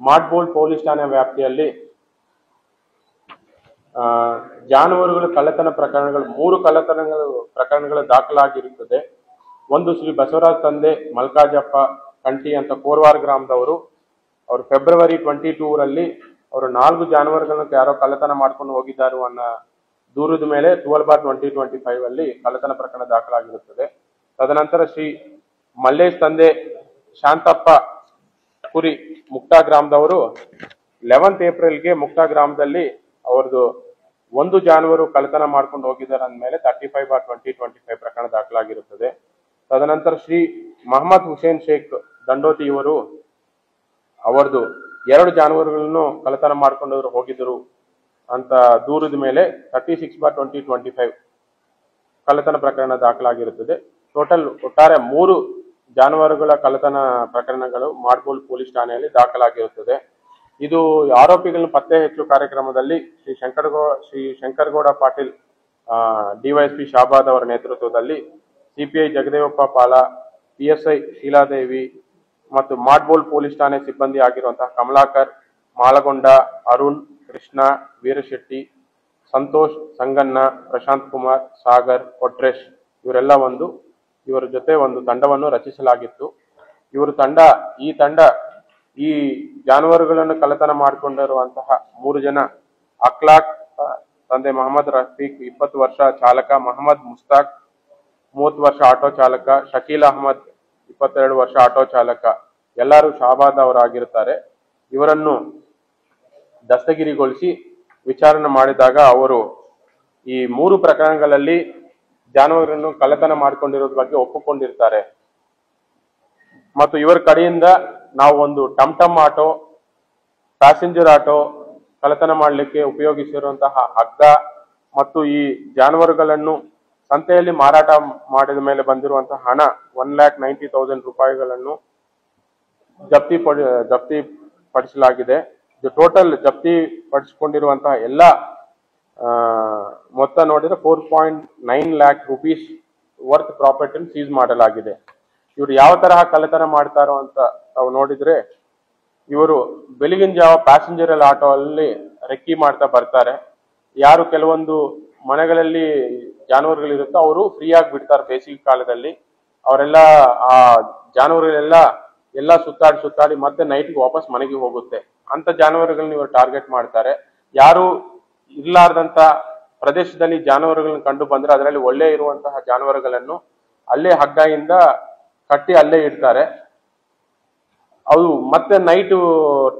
ಮಾಡ್ಬೋಲ್ police ಠಾಣೆ ವ್ಯಾಪ್ತಿಯಲ್ಲಿ ಜಾನುವಾರುಗಳ ಕಳ್ಳತನ ಪ್ರಕರಣಗಳು 3 ಪ್ರಕರಣಗಳು ದಾಖಲಾಗಿರುತ್ತದೆ. ಒಂದು ಶ್ರೀ ಬಸವರಾಜ್ ತಂದೆ ಮಲ್ಕಾಜಪ್ಪ ಕಂಟಿ ಅಂತ ಕೋರ್ವಾರ ಗ್ರಾಮದವರು. ಅವರು ಫೆಬ್ರವರಿ 22 ರಲ್ಲಿ ಅವರು 4 ಜಾನುವಾರುಗಳನ್ನು ಯಾರೋ ಕಳ್ಳತನ ಮಾಡ್ಕೊಂಡು ಹೋಗಿದ್ದಾರೆ ಅನ್ನೋ ದೂರದ ಮೇಲೆ 12/2025 ಅಲ್ಲಿ ಕಳ್ಳತನ ಪ್ರಕರಣ ದಾಖಲಾಗಿರುತ್ತದೆ. ತದನಂತರ ಶ್ರೀ ಮಲ್ಲೇಶ್ ತಂದೆ ಶಾಂತಪ್ಪ ಕುರಿ ಮುಕ್ತಾ ಗ್ರಾಮದವರು 11th ಏಪ್ರಿಲ್ಗೆ ಮುಕ್ತಾ ಗ್ರಾಮದಲ್ಲಿ ಅವರದು ಒಂದು ಜಾನುವಾರು ಕಳ್ಳತನ ಮಾಡ್ಕೊಂಡು ಹೋಗಿದ್ದಾರೆ ಅಂದಮೇಲೆ 35/2025 ಪ್ರಕರಣ ದಾಖಲಾಗಿರುತ್ತದೆ. ತದನಂತರ ಶ್ರೀ ಮೊಹಮ್ಮದ್ ಹುಸೇನ್ ಶೇಖ್ ದಂಡೋತಿ ಇವರು ಅವರದು 2 ಜಾನುವಾರುಗಳನ್ನು ಕಳ್ಳತನ ಮಾಡ್ಕೊಂಡು ಹೋಗಿದ್ದರು ಅಂತ ದೂರದ ಮೇಲೆ 36/2025 ಕಳ್ಳತನ ಪ್ರಕರಣ ದಾಖಲಾಗಿರುತ್ತದೆ. ಒಟ್ಟಾರೆ 3 ಜಾನುವಾರುಗಳ ಕಳ್ಳತನ ಪ್ರಕರಣಗಳು ಮಾಡ್ಬೋಲ್ ಪೊಲೀಸ್ ಠಾಣೆಯಲ್ಲಿ ದಾಖಲಾಗಿರುತ್ತದೆ. ಇದು ಆರೋಪಿಗಳನ್ನು ಪತ್ತೆ ಹಚ್ಚುವ ಕಾರ್ಯಕ್ರಮದಲ್ಲಿ ಶ್ರೀ ಶಂಕರಗೌಡ ಪಾಟೀಲ್ ಡಿವೈಎಸ್ಪಿ ಶಾಬಾದ್ ಅವರ ನೇತೃತ್ವದಲ್ಲಿ ಸಿಪಿಐ ಜಗದೇವಪ್ಪ ಪಾಲ, PSI ಶೀಲಾದೇವಿ ಮತ್ತು ಮಾಡ್ಬೋಲ್ ಪೊಲೀಸ್ ಠಾಣೆ ಸಿಬ್ಬಂದಿ ಆಗಿರುವಂತಹ ಕಮಲಾಕರ್, ಮಾಲಗೊಂಡ, ಅರುಣ್, ಕೃಷ್ಣ, ವೀರಶೆಟ್ಟಿ, ಸಂತೋಷ್, ಸಂಗಣ್ಣ, ಪ್ರಶಾಂತ್ ಕುಮಾರ್, ಸಾಗರ್, ಕೊಟ್ರೇಶ್ ಇವರ ಜೊತೆ ಒಂದು ತಂಡವನ್ನು ರಚಿಸಲಾಗಿತ್ತು. ಈ ಜಾನುವಾರುಗಳನ್ನು ಕಳ್ಳತನ ಮಾಡಿಕೊಂಡಿರುವಂತಹ 3 ಜನ ಅಖ್ಲಾಕ್ ತಂದೆ ಮೊಹಮ್ಮದ್ ರಫೀಕ್ 20 ವರ್ಷ ಚಾಲಕ, ಮೊಹಮ್ಮದ್ ಮುಸ್ತಾಕ್ 30 ವರ್ಷ ಆಟೋ ಚಾಲಕ, ಶಕೀಲ್ ಅಹಮದ್ 22 ವರ್ಷ ಆಟೋ ಚಾಲಕ ಎಲ್ಲರೂ ಶಾಬಾದ್ ಅವರಾಗಿರುತ್ತಾರೆ. ಇವರನ್ನು ದಸ್ತಗಿರಿಗೊಳಿಸಿ ವಿಚಾರಣೆ ಮಾಡಿದಾಗ ಅವರು ಈ 3 ಪ್ರಕರಣಗಳಲ್ಲಿ ಜಾನುವಾರನ್ನು ಕಳ್ಳತನ ಮಾಡಿಕೊಂಡಿರೋದ್ರ ಬಗ್ಗೆ ಒಪ್ಪಿಕೊಂಡಿರ್ತಾರೆ. ಮತ್ತು ಇವರ ಕಡೆಯಿಂದ ನಾವು ಒಂದು ಟಮ್ ಆಟೋ, ಪ್ಯಾಸೆಂಜರ್ ಆಟೋ ಕಳ್ಳತನ ಮಾಡಲಿಕ್ಕೆ ಉಪಯೋಗಿಸಿರುವಂತಹ ಹಗ್ಗ ಮತ್ತು ಈ ಜಾನುವಾರುಗಳನ್ನು ಸಂತೆಯಲ್ಲಿ ಮಾರಾಟ ಮಾಡಿದ ಮೇಲೆ ಬಂದಿರುವಂತಹ ಹಣ 1,90,000 ರೂಪಾಯಿಗಳನ್ನು ಜಪ್ತಿಪಡಿಸಲಾಗಿದೆ. ಇದು ಟೋಟಲ್ ಜಪ್ತಿ ಪಡಿಸಿಕೊಂಡಿರುವಂತಹ ಎಲ್ಲ ಮೊತ್ತ ನೋಡಿದ್ರೆ 4.9 lakh rupees ವರ್ತ್ ಪ್ರಾಪರ್ಟಿಯನ್ನು ಸೀಸ್ ಮಾಡಲಾಗಿದೆ. ಇವರು ಯಾವ ತರಹ ಕಳ್ಳತನ ಮಾಡ್ತಾರೋ ಅಂತ ತಾವು ನೋಡಿದ್ರೆ, ಇವರು ಬೆಳಗಿನ ಜಾವ ಪ್ಯಾಸೆಂಜರ್ ಆಟೋ ಅಲ್ಲಿ ರೆಕ್ಕಿ ಮಾಡ್ತಾ ಬರ್ತಾರೆ. ಯಾರು ಕೆಲವೊಂದು ಮನೆಗಳಲ್ಲಿ ಜಾನುವಾರುಗಳಿರುತ್ತೋ ಅವರು ಫ್ರೀ ಆಗಿ ಬಿಡ್ತಾರೆ. ಬೇಸಿಗೆ ಕಾಲದಲ್ಲಿ ಅವರೆಲ್ಲ ಆ ಜಾನುವಾರುಗಳೆಲ್ಲ ಸುತ್ತಾಡಿ ಮತ್ತೆ ನೈಟ್ಗೆ ವಾಪಸ್ ಮನೆಗೆ ಹೋಗುತ್ತೆ. ಅಂತ ಜಾನುವಾರುಗಳನ್ನ ಇವರು ಟಾರ್ಗೆಟ್ ಮಾಡ್ತಾರೆ. ಯಾರು ಇರ್ಲಾರ್ದಂತ ಪ್ರದೇಶದಲ್ಲಿ ಜಾನುವಾರುಗಳನ್ನ ಕಂಡು ಬಂದ್ರೆ ಅದರಲ್ಲಿ ಒಳ್ಳೆ ಇರುವಂತಹ ಜಾನುವಾರುಗಳನ್ನು ಅಲ್ಲೇ ಹಗ್ಗದಿಂದ ಕಟ್ಟಿ ಅಲ್ಲೇ ಇಡ್ತಾರೆ. ಅವು ಮತ್ತೆ ನೈಟು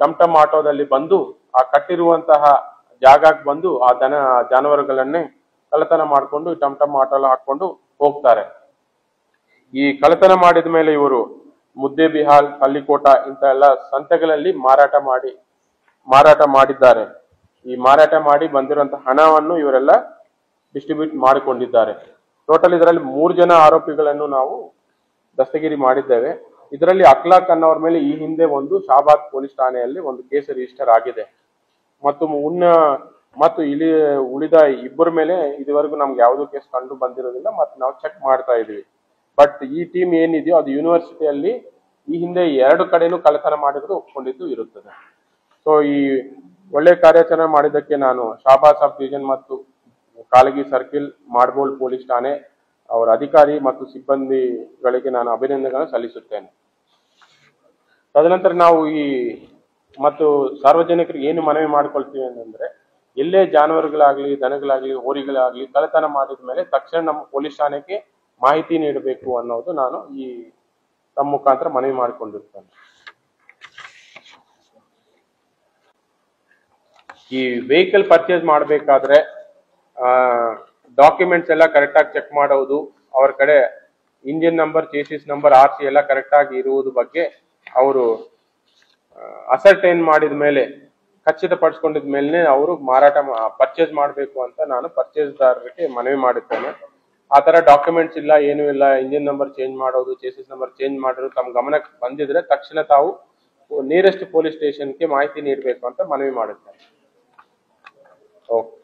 ಟಮ್ ಆಟೋದಲ್ಲಿ ಬಂದು ಆ ಕಟ್ಟಿರುವಂತಹ ಜಾಗಕ್ಕೆ ಬಂದು ಆ ಜಾನುವಾರುಗಳನ್ನೇ ಕಳ್ಳತನ ಮಾಡಿಕೊಂಡು ಟಮ್ ಆಟೋಲ್ಲ ಹಾಕೊಂಡು ಹೋಗ್ತಾರೆ. ಈ ಕಳ್ಳತನ ಮಾಡಿದ ಮೇಲೆ ಇವರು ಮುದ್ದೇಬಿಹಾಲ್, ಕಲ್ಲಿಕೋಟ ಇಂಥ ಎಲ್ಲ ಸಂತೆಗಳಲ್ಲಿ ಮಾರಾಟ ಮಾಡಿದ್ದಾರೆ. ಈ ಮಾರಾಟ ಮಾಡಿ ಬಂದಿರುವಂತಹ ಹಣವನ್ನು ಇವರೆಲ್ಲ ಡಿಸ್ಟ್ರಿಬ್ಯೂಟ್ ಮಾಡಿಕೊಂಡಿದ್ದಾರೆ. ಟೋಟಲ್ ಇದರಲ್ಲಿ 3 ಜನ ಆರೋಪಿಗಳನ್ನು ನಾವು ದಸ್ತಗಿರಿ ಮಾಡಿದ್ದೇವೆ. ಇದರಲ್ಲಿ ಅಖ್ಲಾಕ್ ಅನ್ನೋರ ಮೇಲೆ ಈ ಹಿಂದೆ ಒಂದು ಶಾಬಾದ್ ಪೊಲೀಸ್ ಠಾಣೆಯಲ್ಲಿ ಒಂದು ಕೇಸ್ ರಿಜಿಸ್ಟರ್ ಆಗಿದೆ. ಮತ್ತು ಇಲ್ಲಿ ಉಳಿದ 2 ಮೇಲೆ ಇದುವರೆಗೂ ನಮ್ಗೆ ಯಾವುದೂ ಕೇಸ್ ಕಂಡು ಬಂದಿರೋದಿಲ್ಲ ಮತ್ತು ನಾವು ಚೆಕ್ ಮಾಡ್ತಾ ಇದೀವಿ. ಬಟ್ ಈ ಟೀಮ್ ಏನಿದೆಯೋ ಅದು ಯೂನಿವರ್ಸಿಟಿಯಲ್ಲಿ ಈ ಹಿಂದೆ 2 ಕಡೆನೂ ಕಳ್ಳತನ ಮಾಡಿದ್ರು ಒಪ್ಕೊಂಡಿದ್ದು ಇರುತ್ತದೆ. ಸೊ ಈ ಒಳ್ಳೆ ಕಾರ್ಯಾಚರಣೆ ಮಾಡಿದ್ದಕ್ಕೆ ನಾನು ಶಾಬಾದ್ ಸಬ್ ಡಿವಿಷನ್ ಮತ್ತು ಕಾಲಗಿ ಸರ್ಕಿಲ್, ಮಾಡ್ಬೋಲ್ ಪೊಲೀಸ್ ಠಾಣೆ ಅವರ ಅಧಿಕಾರಿ ಮತ್ತು ಸಿಬ್ಬಂದಿಗಳಿಗೆ ನಾನು ಅಭಿನಂದನೆಗಳನ್ನು ಸಲ್ಲಿಸುತ್ತೇನೆ. ತದನಂತರ ನಾವು ಮತ್ತು ಸಾರ್ವಜನಿಕರಿಗೆ ಏನು ಮನವಿ ಮಾಡ್ಕೊಳ್ತೀವಿ ಅಂತಂದ್ರೆ, ಎಲ್ಲೇ ಜಾನುವಾರುಗಳಾಗ್ಲಿ, ದನಗಳಾಗ್ಲಿ, ಹೋರಿಗಳಾಗ್ಲಿ ಕಳ್ಳತನ ಮಾಡಿದ ಮೇಲೆ ತಕ್ಷಣ ನಮ್ಮ ಪೊಲೀಸ್ ಠಾಣೆಗೆ ಮಾಹಿತಿ ನೀಡಬೇಕು ಅನ್ನೋದು ನಾನು ತಮ್ಮ ಮುಖಾಂತರ ಮನವಿ ಮಾಡಿಕೊಂಡಿರ್ತೇನೆ. ಈ ವೆಹಿಕಲ್ ಪರ್ಚೇಸ್ ಮಾಡಬೇಕಾದ್ರೆ ಡಾಕ್ಯುಮೆಂಟ್ಸ್ ಎಲ್ಲ ಕರೆಕ್ಟ್ ಆಗಿ ಚೆಕ್ ಮಾಡೋದು, ಅವರ ಕಡೆ ಇಂಜಿನ್ ನಂಬರ್, ಚೇಸಿಸ್ ನಂಬರ್, RC ಎಲ್ಲ ಕರೆಕ್ಟ್ ಆಗಿ ಇರುವುದು ಬಗ್ಗೆ ಅವರು ಅಸರ್ಟೈನ್ ಮಾಡಿದ ಮೇಲೆ, ಖಚಿತಪಡಿಸ್ಕೊಂಡಿದ ಮೇಲೆ ಅವರು ಪರ್ಚೇಸ್ ಮಾಡಬೇಕು ಅಂತ ನಾನು ಪರ್ಚೇಸ್ದಾರರಿಗೆ ಮನವಿ ಮಾಡುತ್ತೇನೆ. ಆ ತರ ಡಾಕ್ಯುಮೆಂಟ್ಸ್ ಇಲ್ಲ, ಏನೂ ಇಲ್ಲ, ಇಂಜಿನ್ ನಂಬರ್ ಚೇಂಜ್ ಮಾಡೋದು, ಚೇಸಿಸ್ ನಂಬರ್ ಚೇಂಜ್ ಮಾಡೋದು ತಮ್ಮ ಗಮನಕ್ಕೆ ಬಂದಿದ್ರೆ ತಕ್ಷಣ ತಾವು ನಿಯರೆಸ್ಟ್ ಪೊಲೀಸ್ ಸ್ಟೇಷನ್ಗೆ ಮಾಹಿತಿ ನೀಡಬೇಕು ಅಂತ ಮನವಿ ಮಾಡುತ್ತೇನೆ. ಓಕೆ.